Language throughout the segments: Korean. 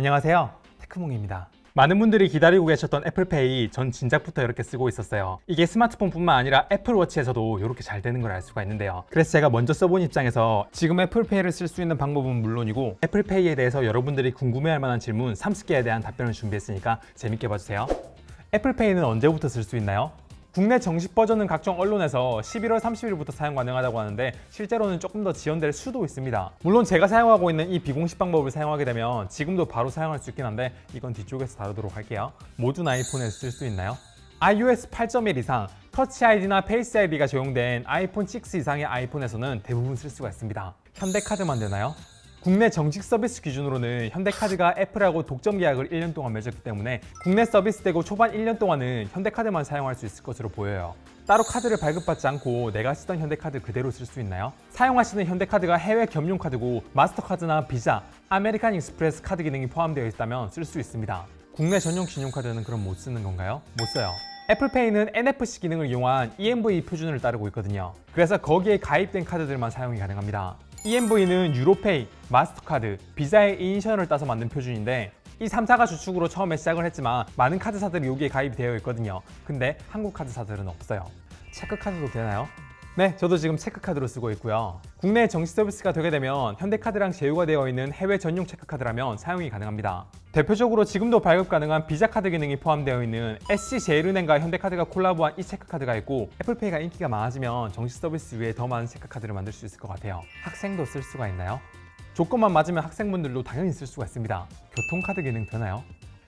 안녕하세요, 테크몽입니다. 많은 분들이 기다리고 계셨던 애플페이, 전 진작부터 이렇게 쓰고 있었어요. 이게 스마트폰뿐만 아니라 애플워치에서도 이렇게 잘 되는 걸 알 수가 있는데요. 그래서 제가 먼저 써본 입장에서 지금 애플페이를 쓸 수 있는 방법은 물론이고 애플페이에 대해서 여러분들이 궁금해할 만한 질문 30개에 대한 답변을 준비했으니까 재밌게 봐주세요. 애플페이는 언제부터 쓸 수 있나요? 국내 정식 버전은 각종 언론에서 11월 30일부터 사용 가능하다고 하는데 실제로는 조금 더 지연될 수도 있습니다. 물론 제가 사용하고 있는 이 비공식 방법을 사용하게 되면 지금도 바로 사용할 수 있긴 한데 이건 뒤쪽에서 다루도록 할게요. 모든 아이폰에 쓸 수 있나요? iOS 8.1 이상, 터치 아이디나 페이스 아이디가 적용된 아이폰 6 이상의 아이폰에서는 대부분 쓸 수가 있습니다. 현대카드만 되나요? 국내 정식 서비스 기준으로는 현대카드가 애플하고 독점 계약을 1년 동안 맺었기 때문에 국내 서비스되고 초반 1년 동안은 현대카드만 사용할 수 있을 것으로 보여요. 따로 카드를 발급받지 않고 내가 쓰던 현대카드 그대로 쓸 수 있나요? 사용하시는 현대카드가 해외 겸용카드고 마스터카드나 비자, 아메리칸 익스프레스 카드 기능이 포함되어 있다면 쓸 수 있습니다. 국내 전용 신용카드는 그럼 못 쓰는 건가요? 못 써요. 애플페이는 NFC 기능을 이용한 EMV 표준을 따르고 있거든요. 그래서 거기에 가입된 카드들만 사용이 가능합니다. EMV는 유로페이, 마스터카드, 비자의 이니셜을 따서 만든 표준인데 이 3사가 주축으로 처음에 시작을 했지만 많은 카드사들이 여기에 가입이 되어 있거든요. 근데 한국 카드사들은 없어요. 체크카드도 되나요? 네, 저도 지금 체크카드로 쓰고 있고요. 국내 정식 서비스가 되게 되면 현대카드랑 제휴가 되어 있는 해외 전용 체크카드라면 사용이 가능합니다. 대표적으로 지금도 발급 가능한 비자카드 기능이 포함되어 있는 SC제일은행과 현대카드가 콜라보한 이 체크카드가 있고 애플페이가 인기가 많아지면 정식 서비스 외에 더 많은 체크카드를 만들 수 있을 것 같아요. 학생도 쓸 수가 있나요? 조건만 맞으면 학생분들도 당연히 쓸 수가 있습니다. 교통카드 기능 되나요?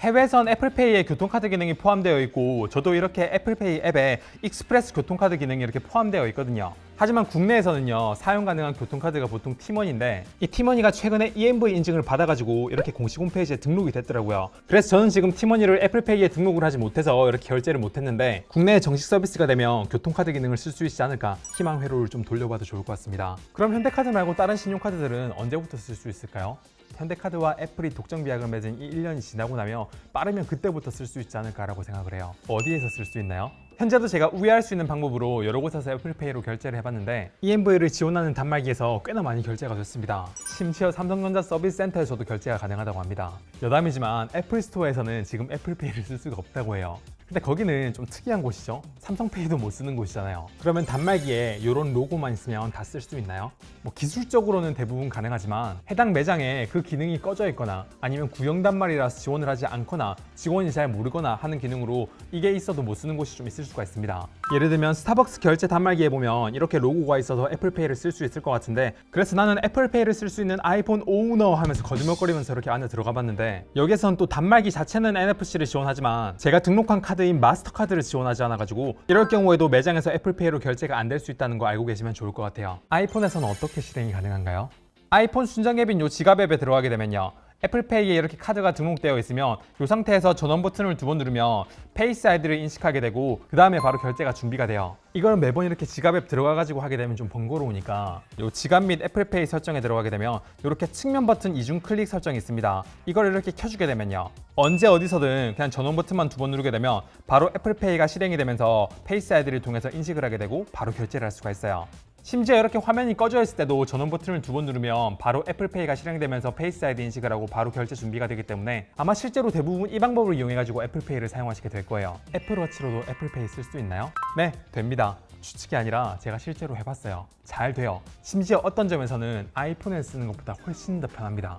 해외에선 애플페이에 교통카드 기능이 포함되어 있고 저도 이렇게 애플페이 앱에 익스프레스 교통카드 기능이 이렇게 포함되어 있거든요. 하지만 국내에서는요 사용 가능한 교통카드가 보통 T-money인데 이 T-money가 최근에 EMV 인증을 받아가지고 이렇게 공식 홈페이지에 등록이 됐더라고요. 그래서 저는 지금 T-money를 애플페이에 등록을 하지 못해서 이렇게 결제를 못했는데 국내 정식 서비스가 되면 교통카드 기능을 쓸 수 있지 않을까 희망 회로를 좀 돌려봐도 좋을 것 같습니다. 그럼 현대카드 말고 다른 신용카드들은 언제부터 쓸 수 있을까요? 현대카드와 애플이 독점 계약을 맺은 이 1년이 지나고 나면 빠르면 그때부터 쓸 수 있지 않을까라고 생각을 해요. 어디에서 쓸 수 있나요? 현재도 제가 우회할 수 있는 방법으로 여러 곳에서 애플페이로 결제를 해봤는데 EMV를 지원하는 단말기에서 꽤나 많이 결제가 됐습니다. 심지어 삼성전자 서비스 센터에서도 결제가 가능하다고 합니다. 여담이지만 애플 스토어에서는 지금 애플페이를 쓸 수가 없다고 해요. 근데 거기는 좀 특이한 곳이죠. 삼성페이도 못 쓰는 곳이잖아요. 그러면 단말기에 이런 로고만 있으면 다 쓸 수 있나요? 기술적으로는 대부분 가능하지만 해당 매장에 그 기능이 꺼져 있거나 아니면 구형 단말이라서 지원을 하지 않거나 직원이 잘 모르거나 하는 기능으로 이게 있어도 못 쓰는 곳이 좀 있을 수가 있습니다. 예를 들면 스타벅스 결제 단말기에 보면 이렇게 로고가 있어서 애플페이를 쓸 수 있을 것 같은데 그래서 나는 애플페이를 쓸 수 있는 아이폰 오너 하면서 거들먹거리면서 이렇게 안에 들어가 봤는데 여기선 또 단말기 자체는 NFC를 지원하지만 제가 등록한 카드인 마스터카드를 지원하지 않아가지고 이럴 경우에도 매장에서 애플페이로 결제가 안 될 수 있다는 거 알고 계시면 좋을 것 같아요. 아이폰에서는 어떻게 실행이 가능한가요? 아이폰 순정 앱인 요 지갑 앱에 들어가게 되면요 애플페이에 이렇게 카드가 등록되어 있으면 이 상태에서 전원 버튼을 2번 누르면 페이스 아이디를 인식하게 되고 그 다음에 바로 결제가 준비가 돼요. 이걸 매번 이렇게 지갑 앱 들어가가지고 하게 되면 좀 번거로우니까 이 지갑 및 애플페이 설정에 들어가게 되면 이렇게 측면 버튼 이중 클릭 설정이 있습니다. 이걸 이렇게 켜주게 되면요 언제 어디서든 그냥 전원 버튼만 2번 누르게 되면 바로 애플페이가 실행이 되면서 페이스 아이디를 통해서 인식을 하게 되고 바로 결제를 할 수가 있어요. 심지어 이렇게 화면이 꺼져 있을 때도 전원 버튼을 2번 누르면 바로 애플페이가 실행되면서 페이스 아이디 인식을 하고 바로 결제 준비가 되기 때문에 아마 실제로 대부분 이 방법을 이용해가지고 애플페이를 사용하시게 될 거예요. 애플워치로도 애플페이 쓸 수 있나요? 네, 됩니다. 추측이 아니라 제가 실제로 해봤어요. 잘 돼요. 심지어 어떤 점에서는 아이폰에 쓰는 것보다 훨씬 더 편합니다.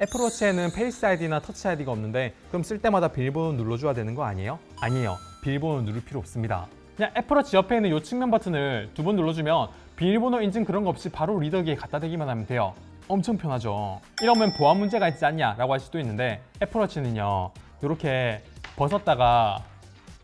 애플워치에는 페이스 아이디나 터치 아이디가 없는데 그럼 쓸 때마다 비밀번호 눌러줘야 되는 거 아니에요? 아니에요. 비밀번호 누를 필요 없습니다. 그냥 애플워치 옆에 있는 이 측면 버튼을 2번 눌러주면 비밀번호 인증 그런 거 없이 바로 리더기에 갖다 대기만 하면 돼요. 엄청 편하죠. 이러면 보안 문제가 있지 않냐 라고 할 수도 있는데 애플워치는요 이렇게 벗었다가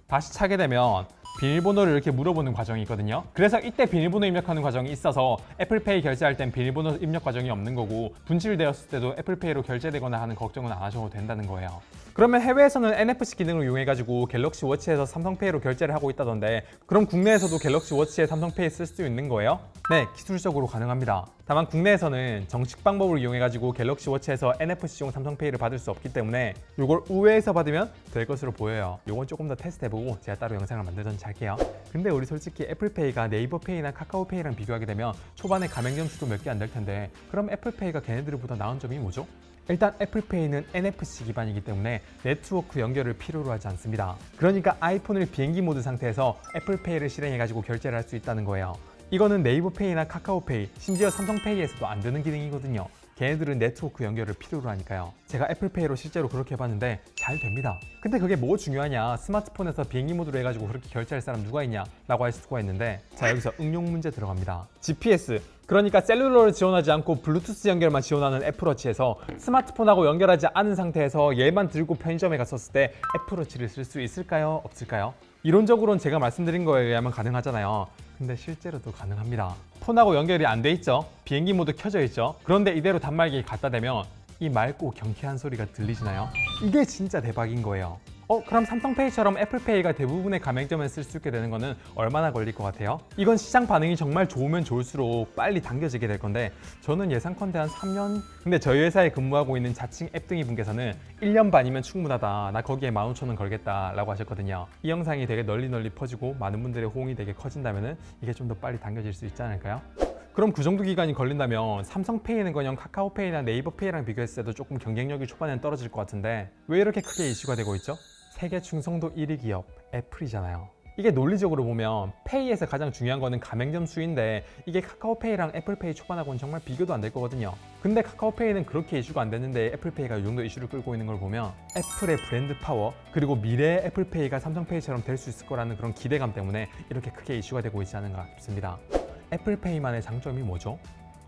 다시 차게 되면 비밀번호를 이렇게 물어보는 과정이 있거든요. 그래서 이때 비밀번호 입력하는 과정이 있어서 애플페이 결제할 땐 비밀번호 입력 과정이 없는 거고 분실되었을 때도 애플페이로 결제되거나 하는 걱정은 안 하셔도 된다는 거예요. 그러면 해외에서는 NFC 기능을 이용해가지고 갤럭시 워치에서 삼성페이로 결제를 하고 있다던데 그럼 국내에서도 갤럭시 워치에 삼성페이 쓸 수 있는 거예요? 네, 기술적으로 가능합니다. 다만 국내에서는 정식 방법을 이용해가지고 갤럭시 워치에서 NFC용 삼성페이를 받을 수 없기 때문에 이걸 우회해서 받으면 될 것으로 보여요. 이건 조금 더 테스트해보고 제가 따로 영상을 만들던지 할게요. 근데 우리 솔직히 애플페이가 네이버페이나 카카오페이랑 비교하게 되면 초반에 가맹 점수도 몇 개 안 될 텐데 그럼 애플페이가 걔네들보다 나은 점이 뭐죠? 일단 애플페이는 NFC 기반이기 때문에 네트워크 연결을 필요로 하지 않습니다. 그러니까 아이폰을 비행기 모드 상태에서 애플페이를 실행해가지고 결제를 할 수 있다는 거예요. 이거는 네이버페이나 카카오페이, 심지어 삼성페이에서도 안 되는 기능이거든요. 걔네들은 네트워크 연결을 필요로 하니까요. 제가 애플페이로 실제로 그렇게 해봤는데 잘 됩니다. 근데 그게 뭐 중요하냐, 스마트폰에서 비행기 모드로 해가지고 그렇게 결제할 사람 누가 있냐 라고 할 수가 있는데, 자 여기서 응용 문제 들어갑니다. GPS, 그러니까 셀룰러를 지원하지 않고 블루투스 연결만 지원하는 애플워치에서 스마트폰하고 연결하지 않은 상태에서 얘만 들고 편의점에 갔었을 때 애플워치를 쓸 수 있을까요? 없을까요? 이론적으로는 제가 말씀드린 거에 의하면 가능하잖아요. 근데 실제로도 가능합니다. 폰하고 연결이 안 돼 있죠? 비행기 모드 켜져 있죠? 그런데 이대로 단말기에 갖다 대면 이 맑고 경쾌한 소리가 들리시나요? 이게 진짜 대박인 거예요. 그럼 삼성페이처럼 애플페이가 대부분의 가맹점에 쓸 수 있게 되는 거는 얼마나 걸릴 것 같아요? 이건 시장 반응이 정말 좋으면 좋을수록 빨리 당겨지게 될 건데, 저는 예상컨대 한 3년? 근데 저희 회사에 근무하고 있는 자칭 앱등이 분께서는 1년 반이면 충분하다, 나 거기에 15,000원 걸겠다 라고 하셨거든요. 이 영상이 되게 널리 퍼지고 많은 분들의 호응이 되게 커진다면 이게 좀 더 빨리 당겨질 수 있지 않을까요? 그럼 그 정도 기간이 걸린다면 삼성페이는커녕 카카오페이나 네이버페이랑 비교했을 때도 조금 경쟁력이 초반에는 떨어질 것 같은데, 왜 이렇게 크게 이슈가 되고 있죠? 세계 충성도 1위 기업 애플이잖아요. 이게 논리적으로 보면 페이에서 가장 중요한 거는 가맹점 수인데, 이게 카카오페이랑 애플페이 초반하고는 정말 비교도 안 될 거거든요. 근데 카카오페이는 그렇게 이슈가 안 됐는데 애플페이가 이 정도 이슈를 끌고 있는 걸 보면 애플의 브랜드 파워, 그리고 미래의 애플페이가 삼성페이처럼 될 수 있을 거라는 그런 기대감 때문에 이렇게 크게 이슈가 되고 있지 않은가 싶습니다. 애플페이만의 장점이 뭐죠?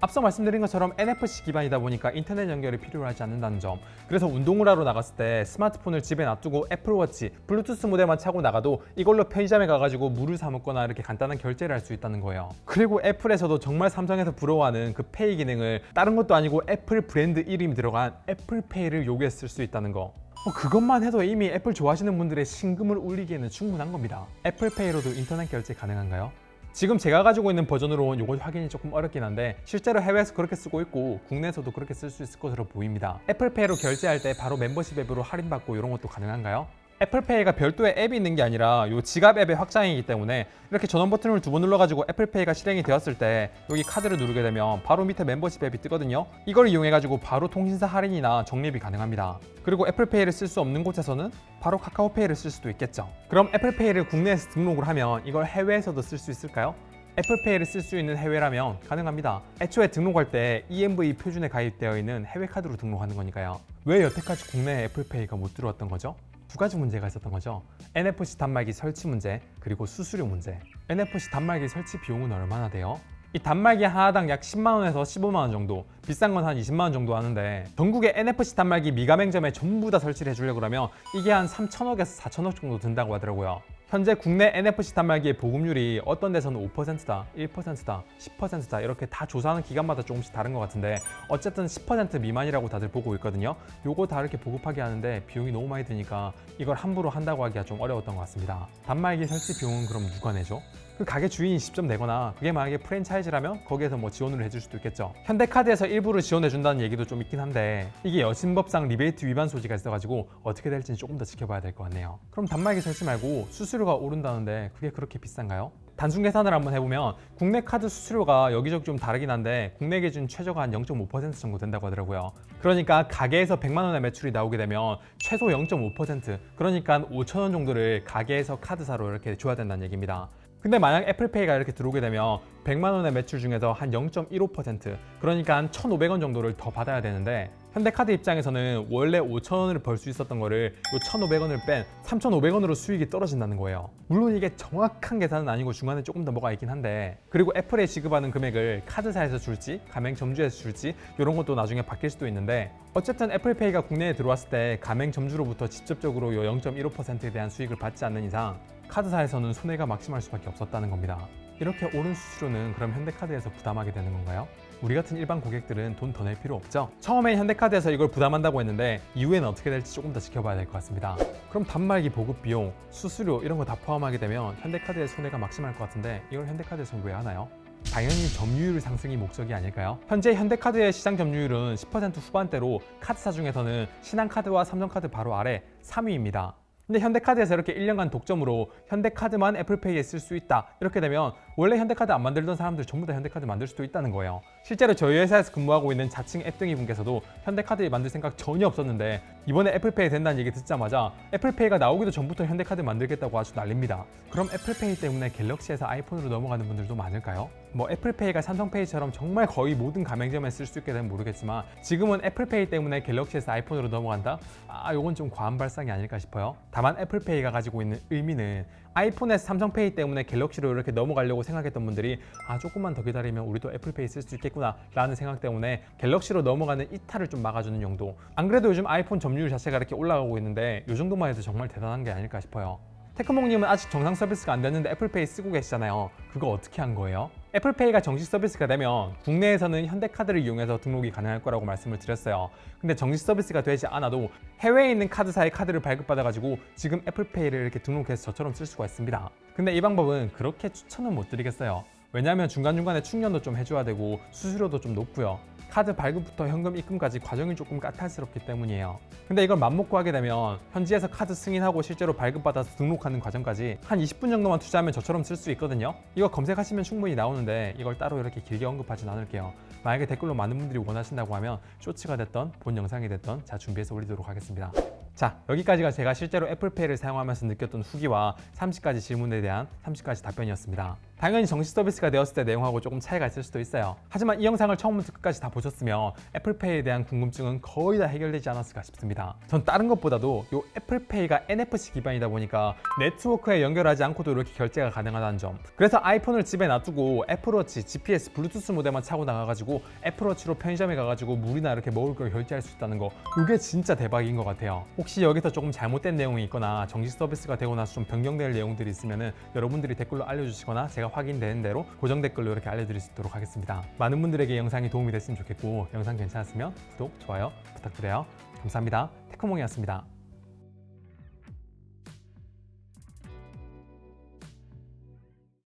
앞서 말씀드린 것처럼 NFC 기반이다 보니까 인터넷 연결이 필요로 하지 않는다는 점, 그래서 운동을 하러 나갔을 때 스마트폰을 집에 놔두고 애플워치, 블루투스 모델만 차고 나가도 이걸로 편의점에 가가지고 물을 사 먹거나 이렇게 간단한 결제를 할 수 있다는 거예요. 그리고 애플에서도 정말 삼성에서 부러워하는 그 페이 기능을 다른 것도 아니고 애플 브랜드 이름이 들어간 애플페이를 요구해 쓸 수 있다는 거, 그것만 해도 이미 애플 좋아하시는 분들의 심금을 울리기에는 충분한 겁니다. 애플페이로도 인터넷 결제 가능한가요? 지금 제가 가지고 있는 버전으로는 이거 확인이 조금 어렵긴 한데, 실제로 해외에서 그렇게 쓰고 있고 국내에서도 그렇게 쓸 수 있을 것으로 보입니다. 애플페이로 결제할 때 바로 멤버십 앱으로 할인받고 이런 것도 가능한가요? 애플페이가 별도의 앱이 있는 게 아니라 이 지갑 앱의 확장이기 때문에 이렇게 전원 버튼을 2번 눌러가지고 애플페이가 실행이 되었을 때 여기 카드를 누르게 되면 바로 밑에 멤버십 앱이 뜨거든요. 이걸 이용해가지고 바로 통신사 할인이나 적립이 가능합니다. 그리고 애플페이를 쓸 수 없는 곳에서는 바로 카카오페이를 쓸 수도 있겠죠. 그럼 애플페이를 국내에서 등록을 하면 이걸 해외에서도 쓸 수 있을까요? 애플페이를 쓸 수 있는 해외라면 가능합니다. 애초에 등록할 때 EMV 표준에 가입되어 있는 해외 카드로 등록하는 거니까요. 왜 여태까지 국내에 애플페이가 못 들어왔던 거죠? 두 가지 문제가 있었던 거죠. NFC 단말기 설치 문제, 그리고 수수료 문제. NFC 단말기 설치 비용은 얼마나 돼요? 이 단말기 하나당 약 10만원에서 15만원 정도, 비싼 건 한 20만원 정도 하는데, 전국의 NFC 단말기 미가맹점에 전부 다 설치를 해주려고 그러면 이게 한 3천억에서 4천억 정도 든다고 하더라고요. 현재 국내 NFC 단말기의 보급률이 어떤 데서는 5%다, 1%다, 10%다 이렇게 다 조사하는 기간마다 조금씩 다른 것 같은데, 어쨌든 10% 미만이라고 다들 보고 있거든요. 요거 다 이렇게 보급하게 하는데 비용이 너무 많이 드니까 이걸 함부로 한다고 하기가 좀 어려웠던 것 같습니다. 단말기 설치 비용은 그럼 누가 내죠? 그 가게 주인이 직접 내거나, 그게 만약에 프랜차이즈라면 거기에서 뭐 지원을 해줄 수도 있겠죠. 현대카드에서 일부를 지원해준다는 얘기도 좀 있긴 한데, 이게 여신법상 리베이트 위반 소지가 있어가지고 어떻게 될지는 조금 더 지켜봐야 될 것 같네요. 그럼 단말기 설치 말고 수수료가 오른다는데 그게 그렇게 비싼가요? 단순 계산을 한번 해보면 국내 카드 수수료가 여기저기 좀 다르긴 한데 국내 기준 최저가 한 0.5% 정도 된다고 하더라고요. 그러니까 가게에서 100만 원의 매출이 나오게 되면 최소 0.5%, 그러니까 5,000원 정도를 가게에서 카드사로 이렇게 줘야 된다는 얘기입니다. 근데 만약 애플페이가 이렇게 들어오게 되면 100만 원의 매출 중에서 한 0.15%, 그러니까 한 1,500원 정도를 더 받아야 되는데, 현대카드 입장에서는 원래 5,000원을 벌 수 있었던 거를 요 1,500원을 뺀 3,500원으로 수익이 떨어진다는 거예요. 물론 이게 정확한 계산은 아니고 중간에 조금 더 뭐가 있긴 한데, 그리고 애플에 지급하는 금액을 카드사에서 줄지 가맹점주에서 줄지 이런 것도 나중에 바뀔 수도 있는데, 어쨌든 애플페이가 국내에 들어왔을 때 가맹점주로부터 직접적으로 요 0.15%에 대한 수익을 받지 않는 이상 카드사에서는 손해가 막심할 수밖에 없었다는 겁니다. 이렇게 오른 수수료는 그럼 현대카드에서 부담하게 되는 건가요? 우리 같은 일반 고객들은 돈 더 낼 필요 없죠? 처음에 현대카드에서 이걸 부담한다고 했는데 이후에는 어떻게 될지 조금 더 지켜봐야 될 것 같습니다. 그럼 단말기 보급 비용, 수수료 이런 거 다 포함하게 되면 현대카드의 손해가 막심할 것 같은데, 이걸 현대카드에서 왜 하나요? 당연히 점유율 상승이 목적이 아닐까요? 현재 현대카드의 시장 점유율은 10% 후반대로 카드사 중에서는 신한카드와 삼성카드 바로 아래 3위입니다. 근데 현대카드에서 이렇게 1년간 독점으로 현대카드만 애플페이에 쓸 수 있다 이렇게 되면 원래 현대카드 안 만들던 사람들 전부 다 현대카드 만들 수도 있다는 거예요. 실제로 저희 회사에서 근무하고 있는 자칭 앱등이 분께서도 현대카드 만들 생각 전혀 없었는데 이번에 애플페이 된다는 얘기 듣자마자 애플페이가 나오기도 전부터 현대카드 만들겠다고 아주 난립니다. 그럼 애플페이 때문에 갤럭시에서 아이폰으로 넘어가는 분들도 많을까요? 뭐 애플페이가 삼성페이처럼 정말 거의 모든 가맹점에 쓸 수 있게 되면 모르겠지만 지금은 애플페이 때문에 갤럭시에서 아이폰으로 넘어간다? 요건 좀 과한 발상이 아닐까 싶어요. 다만 애플페이가 가지고 있는 의미는 아이폰에서 삼성페이 때문에 갤럭시로 이렇게 넘어가려고 생각했던 분들이 조금만 더 기다리면 우리도 애플페이 쓸 수 있겠구나 라는 생각 때문에 갤럭시로 넘어가는 이탈을 좀 막아주는 용도. 안 그래도 요즘 아이폰 점유율 자체가 이렇게 올라가고 있는데 이 정도만 해도 정말 대단한 게 아닐까 싶어요. 테크몽님은 아직 정상 서비스가 안 됐는데 애플페이 쓰고 계시잖아요. 그거 어떻게 한 거예요? 애플페이가 정식 서비스가 되면 국내에서는 현대카드를 이용해서 등록이 가능할 거라고 말씀을 드렸어요. 근데 정식 서비스가 되지 않아도 해외에 있는 카드사의 카드를 발급받아가지고 지금 애플페이를 이렇게 등록해서 저처럼 쓸 수가 있습니다. 근데 이 방법은 그렇게 추천은 못 드리겠어요. 왜냐하면 중간중간에 충전도 좀 해줘야 되고 수수료도 좀 높고요. 카드 발급부터 현금 입금까지 과정이 조금 까탈스럽기 때문이에요. 근데 이걸 맘먹고 하게 되면 현지에서 카드 승인하고 실제로 발급받아서 등록하는 과정까지 한 20분 정도만 투자하면 저처럼 쓸 수 있거든요. 이거 검색하시면 충분히 나오는데 이걸 따로 이렇게 길게 언급하진 않을게요. 만약에 댓글로 많은 분들이 원하신다고 하면 쇼츠가 됐던 본 영상이 됐던 제가 준비해서 올리도록 하겠습니다. 자, 여기까지가 제가 실제로 애플페이를 사용하면서 느꼈던 후기와 30가지 질문에 대한 30가지 답변이었습니다. 당연히 정식 서비스가 되었을 때 내용하고 조금 차이가 있을 수도 있어요. 하지만 이 영상을 처음부터 끝까지 다 보셨으면 애플페이에 대한 궁금증은 거의 다 해결되지 않았을까 싶습니다. 전 다른 것보다도 이 애플페이가 NFC 기반이다 보니까 네트워크에 연결하지 않고도 이렇게 결제가 가능하다는 점, 그래서 아이폰을 집에 놔두고 애플워치, GPS, 블루투스 모델만 차고 나가가지고 애플워치로 편의점에 가가지고 물이나 이렇게 먹을 걸 결제할 수 있다는 거, 이게 진짜 대박인 것 같아요. 혹시 여기서 조금 잘못된 내용이 있거나 정식 서비스가 되고 나서 좀 변경될 내용들이 있으면 여러분들이 댓글로 알려주시거나 제가 확인되는 대로 고정 댓글로 이렇게 알려드릴 수 있도록 하겠습니다. 많은 분들에게 영상이 도움이 됐으면 좋겠고 영상 괜찮았으면 구독, 좋아요 부탁드려요. 감사합니다. 테크몽이었습니다.